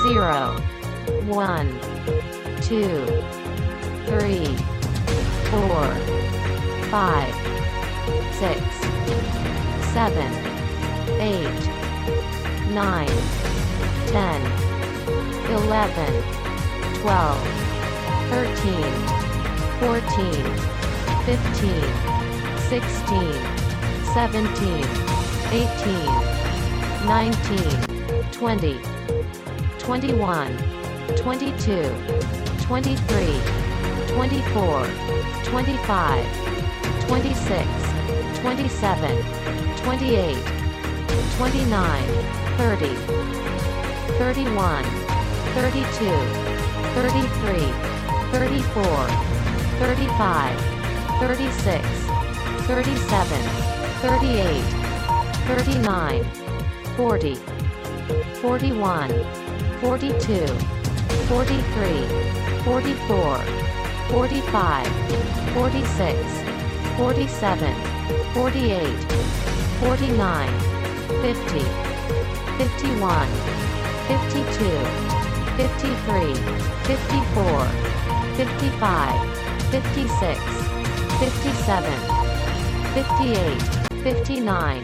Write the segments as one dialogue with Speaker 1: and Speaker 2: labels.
Speaker 1: 0, 1, 2, 3, 4, 5, 6, 7, 8, 9, 10, 11, 12, 13, 14, 15, 16, 17, 18, 19, 20, 21, 22, 23, 24, 25, 26, 27, 28, 29, 30, 31, 32, 33, 34, 35, 36, 37, 38, 39, 40, 41, 42, 43, 44, 45, 46, 47, 48, 49, 50, 51, 52, 53, 54, 55, 56, 57, 58, 59,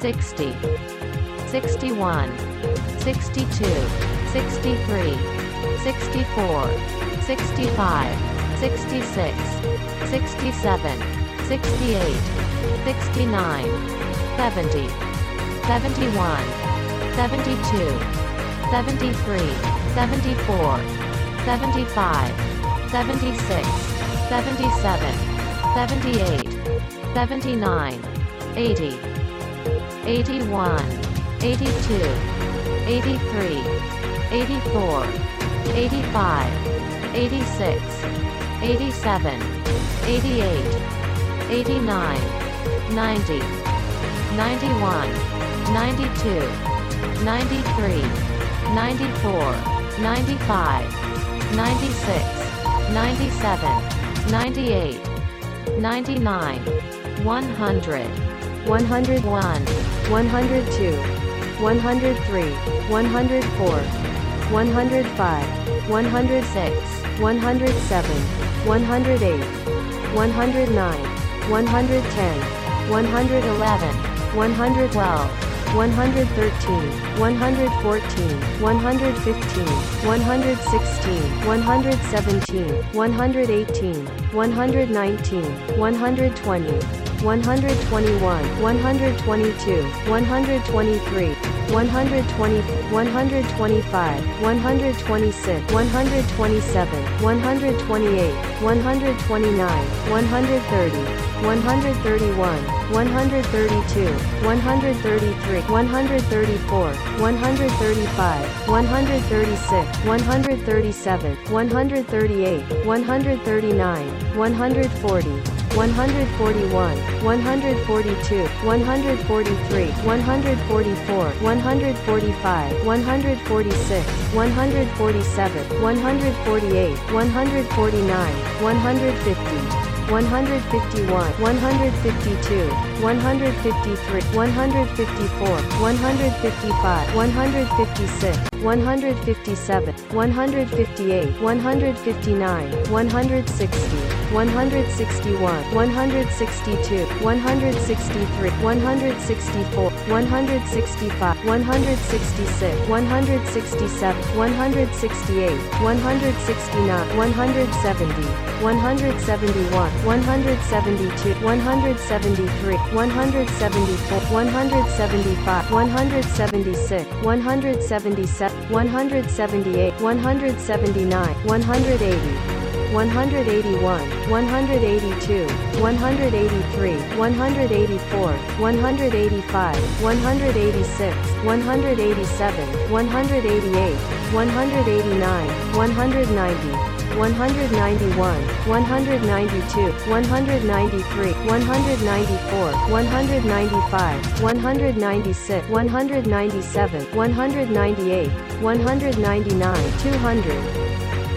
Speaker 1: 60, 61, 62, 63, 64, 65, 66, 67, 68, 69, 70, 71, 72, 73, 74, 75, 76, 77, 78, 79, 80, 81, 82, 83, 84, 85, 86, 87, 88, 89, 90, 91, 92, 93, 94, 95, 96, 97, 98, 99, 100, 101, 102, 103, 104, 105, 106, 107, 108, 109, 110, 111, 112, 113, 114, 115, 116, 117, 118, 119, 120, 121, 122, 123, 120, 125, 126, 127, 128, 129, 130, 131, 132, 133, 134, 135, 136, 137, 138, 139, 140, 141, 142, 143, 144, 145, 146, 147, 148, 149, 150, 151, 152, 153, 154, 155, 156, 157, 158, 159, 160, 161, 162, 163, 164, 165, 166, 167, 168, 169, 170, 171, 172, 173, 174, 175, 176, 177, 178, 179, 180, 181, 182, 183, 184, 185, 186, 187, 188, 189, 190, 191, 192, 193, 194, 195, 196, 197, 198, 199, 200,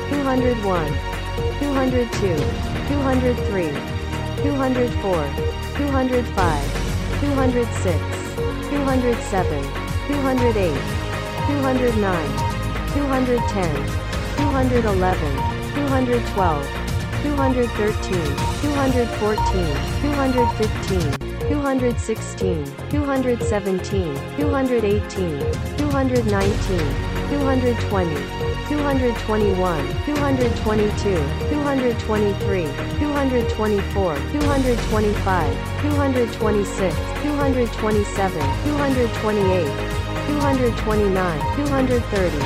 Speaker 1: 201, 202, 203, 204, 205, 206, 207, 207, 208, 209, 210, 211, 212, 213, 214, 215, 216, 217, 218, 219, 220, 221, 222, 223, 224, 225, 226, 227, 228, 229, 230,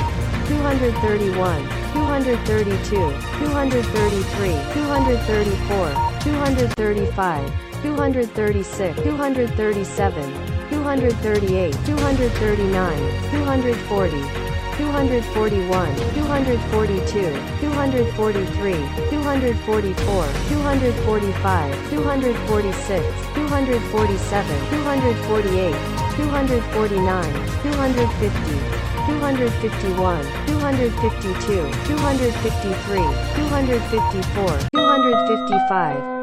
Speaker 1: 231, 232, 233, 234, 235, 236, 237, 238, 239, 240, 241, 242, 243, 244, 245, 246, 247, 248, 249, 250, 251, 252, 253, 254, 255,